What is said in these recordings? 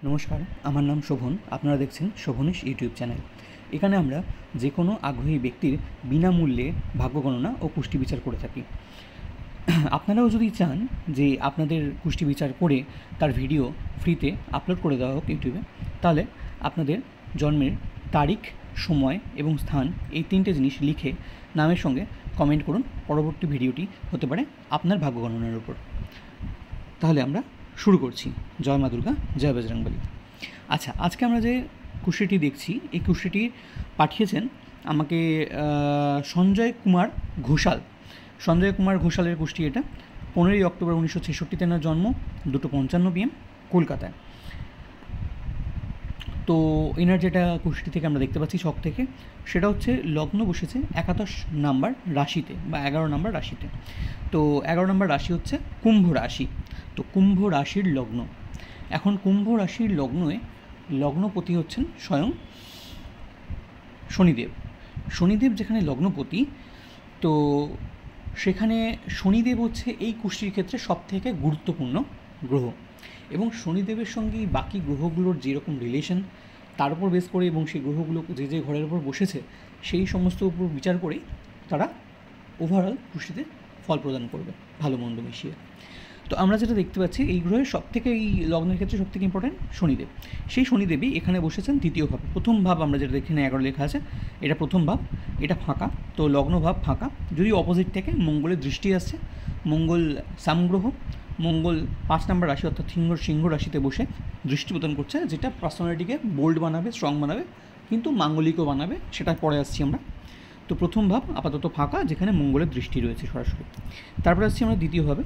নমস্কার, আমার নাম শোভন। আপনারা দেখছেন শোভনেশ ইউটিউব চ্যানেল। এখানে আমরা যে কোনো আগ্রহী ব্যক্তির বিনামূল্যে ভাগ্য গণনা ও কুষ্টি বিচার করে থাকি। আপনারাও যদি চান যে আপনাদের কুষ্টি বিচার করে তার ভিডিও ফ্রিতে আপলোড করে দেওয়া হোক ইউটিউবে, তাহলে আপনাদের জন্মের তারিখ, সময় এবং স্থান এই তিনটে জিনিস লিখে নামের সঙ্গে কমেন্ট করুন। পরবর্তী ভিডিওটি হতে পারে আপনার ভাগ্য গণনার উপর। তাহলে আমরা শুরু করছি। জয় মা দুর্গা, জয় বজরংবলী। আচ্ছা, আজকে আমরা যে কুষ্টিটি দেখছি, এই কুষ্টিটি পাঠিয়েছেন আমাকে সঞ্জয় কুমার ঘোষাল। সঞ্জয় কুমার ঘোষালের কুষ্টি এটা। 15ই অক্টোবর 1966 এনার জন্ম, 2:55 PM, কলকাতায়। তো এনার যেটা কুষ্টি থেকে আমরা দেখতে পাচ্ছি ছক থেকে, সেটা হচ্ছে লগ্ন বসেছে 11 নাম্বার রাশিতে বা 11 নাম্বার রাশিতে। তো 11 নাম্বার রাশি হচ্ছে কুম্ভ রাশি। তো কুম্ভ রাশির লগ্ন। এখন কুম্ভ রাশির লগ্নে লগ্নপতি হচ্ছেন স্বয়ং শনিদেব। শনিদেব যেখানে লগ্নপতি, তো সেখানে শনিদেব হচ্ছে এই কুষ্টির ক্ষেত্রে সবথেকে গুরুত্বপূর্ণ গ্রহ। এবং শনিদেবের সঙ্গে বাকি গ্রহগুলোর যেরকম রিলেশন, তার উপর বেস করে এবং সেই গ্রহগুলো যে যে ঘরের উপর বসেছে সেই সমস্ত উপর বিচার করেই তারা ওভারঅল কুষ্টিতে ফল প্রদান করবে, ভালো মন্দ মিশিয়ে। তো আমরা যেটা দেখতে পাচ্ছি, এই গ্রহের সবথেকে, এই লগ্নের ক্ষেত্রে সবথেকে ইম্পর্টেন্ট শনিদেব। সেই শনিদেবই এখানে বসেছেন দ্বিতীয় ভাব। প্রথম ভাব আমরা যেটা দেখি না, 11 লেখা আছে, এটা প্রথম ভাব, এটা ফাঁকা। তো লগ্ন ভাব ফাঁকা, যদি অপোজিট থেকে মঙ্গলের দৃষ্টি আসছে। মঙ্গল সামগ্রহ, মঙ্গল 5 নম্বর রাশি অর্থাৎ সিংহ রাশিতে বসে দৃষ্টি প্রদান করছে, যেটা পার্সোনালিটিকে বোল্ড বানাবে, স্ট্রং বানাবে, কিন্তু মাঙ্গলিকও বানাবে, সেটা পরে আসছি আমরা। তো প্রথম ভাব আপাতত ফাঁকা, যেখানে মঙ্গলের দৃষ্টি রয়েছে সরাসরি। তারপরে আসছি আমরা দ্বিতীয়ভাবে।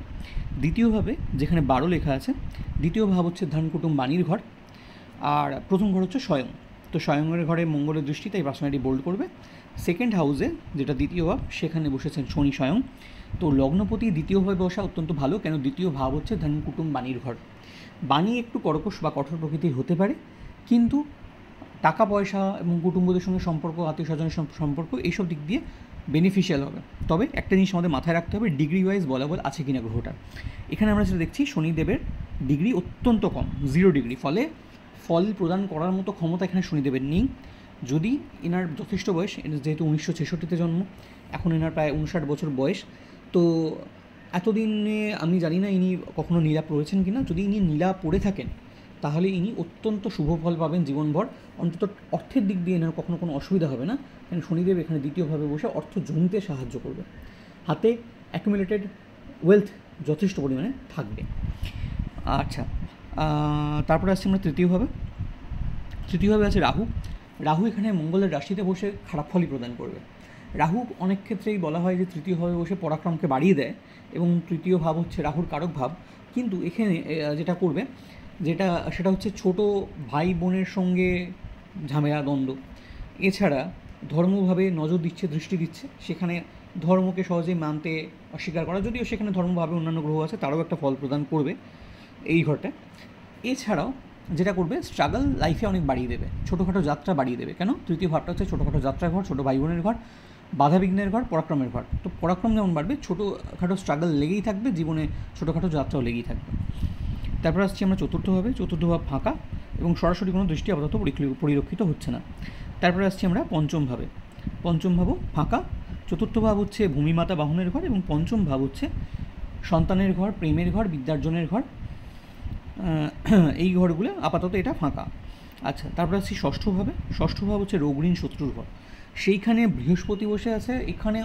দ্বিতীয়ভাবে যেখানে 12 লেখা আছে, দ্বিতীয় ভাব হচ্ছে ধন কুটুম বাণীর ঘর, আর প্রথম ঘর হচ্ছে স্বয়ং। তো স্বয়ংয়ের ঘরে মঙ্গলের দৃষ্টি, তাই পার্সোনালিটি বোল্ড করবে। সেকেন্ড হাউসে যেটা দ্বিতীয় ভাব, সেখানে বসেছেন শনি স্বয়ং। তো লগ্নপতি দ্বিতীয়ভাবে বসা অত্যন্ত ভালো, কেন দ্বিতীয় ভাব হচ্ছে ধন কুটুম বাণীর ঘর। বাণী একটু কর্কশ বা কঠোর প্রকৃতির হতে পারে, কিন্তু টাকা পয়সা এবং কুটুম্বদের সঙ্গে সম্পর্ক, আত্মীয় স্বজনের সম্পর্ক, এইসব দিক দিয়ে বেনিফিশিয়াল হবে। তবে একটা জিনিস আমাদের মাথায় রাখতে হবে, ডিগ্রি ওয়াইজ বলাবল আছে কিনা গ্রহটা। এখানে আমরা যেটা দেখছি, শনিদেবের ডিগ্রি অত্যন্ত কম, 0 ডিগ্রি। ফলে ফল প্রদান করার মতো ক্ষমতা এখানে শনিদেবের নেই। যদি এনার যথেষ্ট বয়স, যেহেতু 1966-তে জন্ম, এখন এনার প্রায় 59 বছর বয়স। তো এতদিনে আমি জানি না ইনি কখনো নীলা পড়েছেন কিনা। যদি ইনি নীলা পড়ে থাকেন, তাহলে ইনি অত্যন্ত শুভ ফল পাবেন জীবনভর। অন্তত অর্থের দিক দিয়ে এনার কখনো কোনো অসুবিধা হবে না, কারণ শনিদেব এখানে দ্বিতীয়ভাবে বসে অর্থ জমতে সাহায্য করবে। হাতে অ্যাকুমুলেটেড ওয়েলথ যথেষ্ট পরিমাণে থাকবে। আচ্ছা, তারপরে আসছি আমরা তৃতীয়ভাবে। তৃতীয়ভাবে আছে রাহু। রাহু এখানে মঙ্গলের রাশিতে বসে খারাপ ফলই প্রদান করবে। রাহু অনেক ক্ষেত্রেই বলা হয় যে তৃতীয়ভাবে বসে পরাক্রমকে বাড়িয়ে দেয়, এবং তৃতীয় ভাব হচ্ছে রাহুর কারক ভাব। কিন্তু এখানে যেটা করবে, সেটা হচ্ছে ছোট ভাই বোনের সঙ্গে ঝামেলা, দ্বন্দ্ব। এছাড়া ধর্মভাবে নজর দিচ্ছে, দৃষ্টি দিচ্ছে, সেখানে ধর্মকে সহজেই মানতে অস্বীকার করা, যদিও সেখানে ধর্মভাবে অন্যান্য গ্রহ আছে, তারাও একটা ফল প্রদান করবে এই ঘরটা। এছাড়াও যেটা করবে, স্ট্রাগল লাইফে অনেক বাড়িয়ে দেবে, ছোটোখাটো যাত্রা বাড়িয়ে দেবে। কেন? তৃতীয় ভাবটা হচ্ছে ছোটোখাটো যাত্রার ঘর, ছোটো ভাই বোনের ঘর, বাধা বিঘ্নের ঘর, পরাক্রমের ঘর। তো পরাক্রম যেমন বাড়বে, ছোটোখাটো স্ট্রাগল লেগেই থাকবে জীবনে, ছোটোখাটো যাত্রাও লেগেই থাকবে। তারপর আসছি আমরা চতুর্থভাবে। চতুর্থ ভাব ফাঁকা এবং সরাসরি কোনো দৃষ্টি আপাতত পরিলক্ষিত হচ্ছে না। তারপরে আসছি আমরা পঞ্চমভাবে। পঞ্চম ভাবও ফাঁকা। চতুর্থ ভাব হচ্ছে ভূমিমাতা বাহনের ঘর, এবং পঞ্চম ভাব হচ্ছে সন্তানের ঘর, প্রেমের ঘর, বিদ্যার্জনের ঘর। এই ঘরগুলো আপাতত এটা ফাঁকা। আচ্ছা, তারপরে আসছি ষষ্ঠভাবে। ষষ্ঠ ভাব হচ্ছে রোগ ঋণ শত্রুর ঘর। সেইখানে বৃহস্পতি বসে আছে। এখানে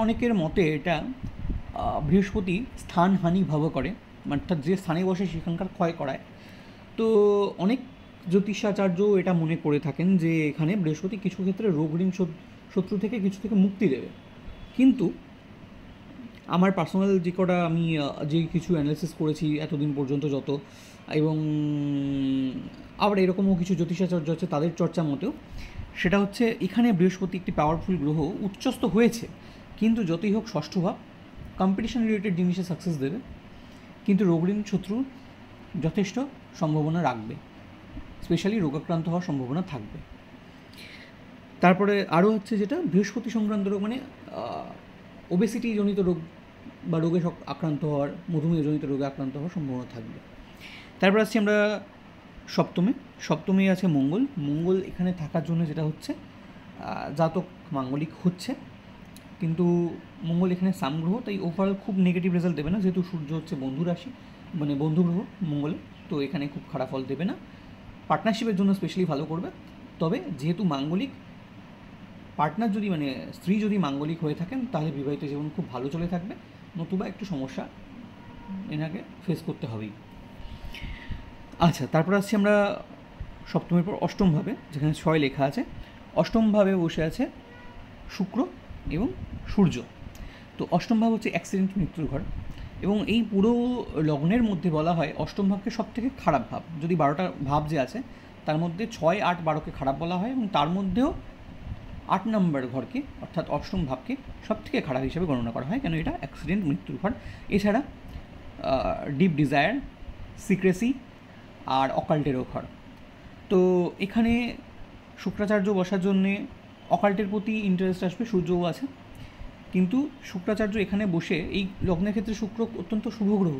অনেকের মতে এটা বৃহস্পতি স্থানহানি ভাব করে, অর্থাৎ যে স্থানে বসে সেখানকার ক্ষয় করায়। তো অনেক জ্যোতিষাচার্য এটা মনে করে থাকেন যে এখানে বৃহস্পতি কিছু ক্ষেত্রে রোগ ঋণ শত্রু থেকে কিছু থেকে মুক্তি দেবে। কিন্তু আমার পার্সোনাল যে কটা আমি যে কিছু অ্যানালিসিস করেছি এতদিন পর্যন্ত যত, এবং আবার এরকমও কিছু জ্যোতিষাচার্য আছে তাদের চর্চা মতেও, সেটা হচ্ছে এখানে বৃহস্পতি একটি পাওয়ারফুল গ্রহ, উচ্চস্থ হয়েছে, কিন্তু যতই হোক ষষ্ঠ ভাব, কম্পিটিশন রিলেটেড জিনিসে সাকসেস দেবে, কিন্তু রোগ ঋণ শত্রু যথেষ্ট সম্ভাবনা রাখবে, স্পেশালি রোগাক্রান্ত হওয়ার সম্ভাবনা থাকবে। তারপরে আরও হচ্ছে যেটা বৃহস্পতি সংক্রান্ত রোগ, মানে ওবেসিটি জনিত রোগ বা রোগে আক্রান্ত হওয়ার, মধুমেহজনিত রোগে আক্রান্ত হওয়ার সম্ভাবনা থাকবে। তারপর আসছি আমরা সপ্তমে আছে মঙ্গল। মঙ্গল এখানে থাকার জন্য যেটা হচ্ছে, জাতক মাঙ্গলিক হচ্ছে, কিন্তু মঙ্গল এখানে সামগ্রহ, তাই ওভারঅল খুব নেগেটিভ রেজাল্ট দেবে না, যেহেতু সূর্য হচ্ছে বন্ধু রাশি, মানে বন্ধু গ্রহ মঙ্গলে, তো এখানে খুব খারাপ ফল দেবে না। পার্টনারশিপের জন্য স্পেশালি ভালো করবে। তবে যেহেতু মাঙ্গলিক, পার্টনার যদি মানে স্ত্রী যদি মাঙ্গলিক হয়ে থাকেন তাহলে বিবাহিত জীবন খুব ভালো চলে থাকবে, নতুবা একটু সমস্যা এনাকে ফেস করতে হবেই। আচ্ছা, তারপর আসছি আমরা সপ্তমের পর অষ্টমভাবে, যেখানে 6 লেখা আছে। অষ্টমভাবে বসে আছে শুক্র এবং সূর্য। তো অষ্টম ভাব হচ্ছে অ্যাক্সিডেন্ট, মৃত্যুর ঘর, এবং এই পুরো লগ্নের মধ্যে বলা হয় অষ্টম ভাবকে সব থেকে খারাপ ভাব। যদি 12টা ভাব যে আছে তার মধ্যে 6, 8, 12কে খারাপ বলা হয়, এবং তার মধ্যেও 8 নম্বর ঘরকে অর্থাৎ অষ্টম ভাবকে সব থেকে খারাপ হিসেবে গণনা করা হয়, কেন এটা অ্যাক্সিডেন্ট, মৃত্যুর ঘর। এছাড়া ডিপ ডিজায়ার, সিক্রেসি আর অকাল্টেরও ঘর। তো এখানে শুক্রাচার্য বসার জন্যে অকাল্টের প্রতি ইন্টারেস্ট আসবে, সূর্যও আছে, কিন্তু শুক্রাচার্য এখানে বসে এই লগ্নের ক্ষেত্রে শুক্র অত্যন্ত শুভ গ্রহ,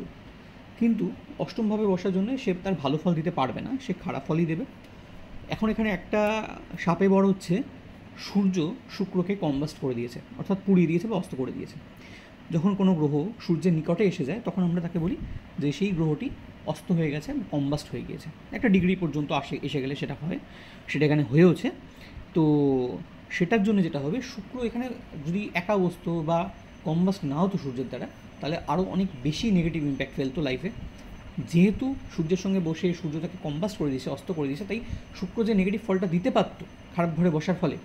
কিন্তু অষ্টমভাবে বসার জন্য সে তার ভালো ফল দিতে পারবে না, সে খারাপ ফলই দেবে। এখন এখানে একটা সাপে বড় হচ্ছে, সূর্য শুক্রকে কম্বাস্ট করে দিয়েছে, অর্থাৎ পুড়িয়ে দিয়েছে বা অস্ত করে দিয়েছে। যখন কোনো গ্রহ সূর্যের নিকটে এসে যায় তখন আমরা তাকে বলি যে সেই গ্রহটি অস্ত হয়ে গেছে, কম্বাস্ট হয়ে গিয়েছে। একটা ডিগ্রি পর্যন্ত এসে গেলে সেটা হয়, সেটা এখানে হয়েওছে। তো সেটার জন্য যেটা হবে, শুক্র এখানে যদি একা বসতো বা কম্বাস্ট না হতো সূর্যের দ্বারা, তাহলে আরও অনেক বেশি নেগেটিভ ইম্প্যাক্ট ফেলতো লাইফে। যেহেতু সূর্যের সঙ্গে বসে সূর্য তাকে কম্বাস্ট করে দিয়েছে, অস্ত করে দিয়েছে, তাই শুক্র যে নেগেটিভ ফলটা দিতে পারতো খারাপ ঘরে বসার ফলে,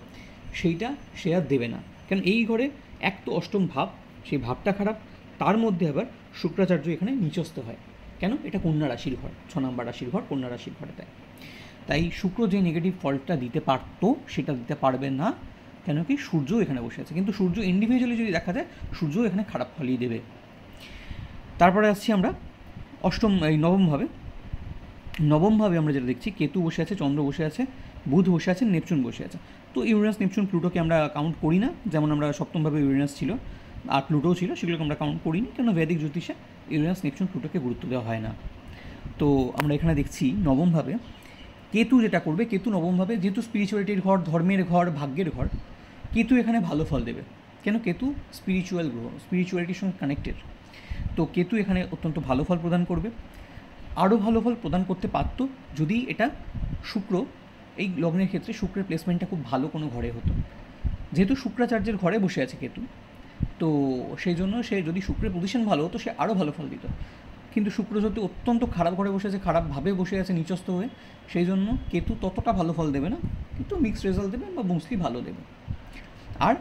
সেইটা সে আর দেবে না। কারণ এই ঘরে এক তো অষ্টম ভাব, সেই ভাবটা খারাপ, তার মধ্যে আবার শুক্রাচার্য এখানে নিচস্থ হয়। কেন? এটা কন্যা রাশির ঘর, 6 নম্বর রাশির ঘর, কন্যা রাশির ঘরে। তাই শুক্র যে নেগেটিভ ফলটা দিতে পারতো সেটা দিতে পারবে না, কেন কি সূর্য এখানে বসে আছে। কিন্তু সূর্য ইন্ডিভিজুয়ালি যদি দেখা যায়, সূর্য এখানে খারাপ ফলই দেবে। তারপরে আসছি আমরা নবমভাবে আমরা যেটা দেখছি, কেতু বসে আছে, চন্দ্র বসে আছে, বুধ বসে আছে, নেপচুন বসে আছে। তো ইউরেনাস, নেপচুন, প্লুটোকে আমরা কাউন্ট করি না, যেমন আমরা সপ্তমভাবে ইউরেনাস ছিল আর প্লুটোও ছিল, সেগুলোকে আমরা কাউন্ট করিনি, কেন বৈদিক জ্যোতিষে ইউরেনাস, নেপচুন, প্লুটোকে গুরুত্ব দেওয়া হয় না। তো আমরা এখানে দেখছি নবমভাবে কেতু যেটা করবে, কেতু নবমভাবে, যেহেতু স্পিরিচুয়ালিটির ঘর, ধর্মের ঘর, ভাগ্যের ঘর, কেতু এখানে ভালো ফল দেবে। কেন? কেতু স্পিরিচুয়াল গ্রহ, স্পিরিচুয়ালিটির সঙ্গে কানেক্টেড। তো কেতু এখানে অত্যন্ত ভালো ফল প্রদান করবে। আরও ভালো ফল প্রদান করতে পারত যদি এটা শুক্র, এই লগ্নের ক্ষেত্রে শুক্রের প্লেসমেন্টটা খুব ভালো কোনো ঘরে হতো। যেহেতু শুক্রাচার্যের ঘরে বসে আছে কেতু, তো সেই জন্য সে যদি শুক্রের পজিশন ভালো হতো সে আরও ভালো ফল দিত। কিন্তু শুক্র যেহেতু অত্যন্ত খারাপ ঘরে বসে আছে, খারাপভাবে বসে আছে নিচস্থ হয়ে, সেই জন্য কেতু ততটা ভালো ফল দেবে না, কিন্তু মিক্সড রেজাল্ট দেবে বা মোস্টলি ভালো দেবে। আর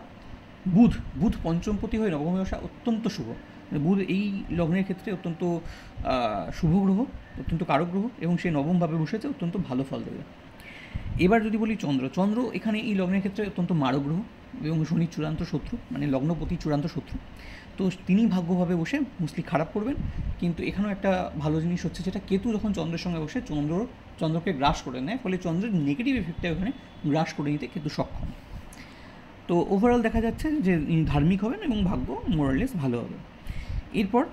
বুধ পঞ্চমপতি হয়ে নবমে বসা অত্যন্ত শুভ। বুধ এই লগ্নের ক্ষেত্রে অত্যন্ত শুভ গ্রহ, অত্যন্ত কারক গ্রহ, এবং সে নবমভাবে বসেছে, অত্যন্ত ভালো ফল দেবে। এবার যদি বলি চন্দ্র এখানে এই লগ্নের ক্ষেত্রে অত্যন্ত মারক গ্রহ এবং শনির চূড়ান্ত শত্রু, মানে লগ্নপতি চূড়ান্ত শত্রু। তো তিনি ভাগ্যভাবে বসে মোস্টলি খারাপ করবেন। কিন্তু এখানেও একটা ভালো জিনিস হচ্ছে, যেটা কেতু যখন চন্দ্রের সঙ্গে বসে চন্দ্রকে গ্রাস করে নেয়, ফলে চন্দ্রের নেগেটিভ এফেক্টটা ওখানে গ্রাস করে নিতে কেতু সক্ষম। তো ওভারঅল দেখা যাচ্ছে যে ইনি ধার্মিক হবেন এবং ভাগ্য মোরালেস ভালো হবে। এরপর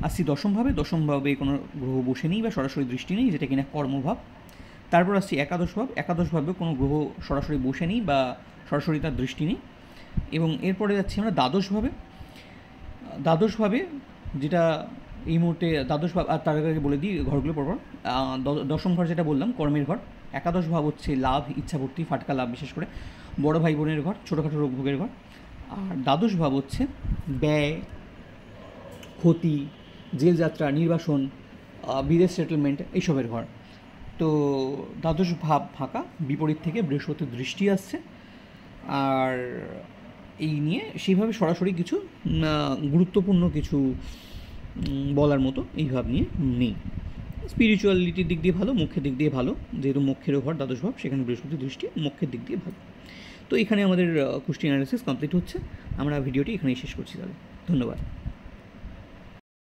আসছি দশমভাবে কোনো গ্রহ বসে নেই বা সরাসরি দৃষ্টি নেই, যেটা কিনা কর্মভাব। তারপর আসছি একাদশভাবে কোনো গ্রহ সরাসরি বসে নেই বা সরাসরি তার দৃষ্টি নেই। এবং এরপরে যাচ্ছি আমরা দ্বাদশভাবে, যেটা এই মুহূর্তে দ্বাদশভাব, আর তার আগে বলে দিই ঘরগুলো পরপর। দশম ঘর যেটা বললাম কর্মের ঘর, একাদশ ভাব হচ্ছে লাভ, ইচ্ছাপূর্তি, ফাটকা লাভ, বিশেষ করে বড় ভাই বোনের ঘর, ছোটোখাটো রোগ ভোগের ঘর। আর দ্বাদশ ভাব হচ্ছে ব্যয়, ক্ষতি, জেল যাত্রা, নির্বাসন, বিদেশ সেটেলমেন্ট, এইসবের ঘর। তো দ্বাদশ ভাব ফাঁকা, বিপরীত থেকে বৃহস্পতির দৃষ্টি আসছে। আর এই নিয়ে সেইভাবে সরাসরি কিছু গুরুত্বপূর্ণ কিছু বলার মতো এই ভাব নিয়ে নেই। স্পিরিচুয়ালিটির দিক দিয়ে ভালো, মুখ্যের দিক দিয়ে ভালো, যেহেতু মুখ্যেরও ঘর দ্বাদশ ভাব, সেখানে বৃহস্পতির দৃষ্টি মুখ্যের দিক দিয়ে ভালো। তো এখানে আমাদের কুষ্টি অ্যানালিসিস কমপ্লিট হচ্ছে। আমরা ভিডিওটি এখানেই শেষ করছি। তাহলে ধন্যবাদ।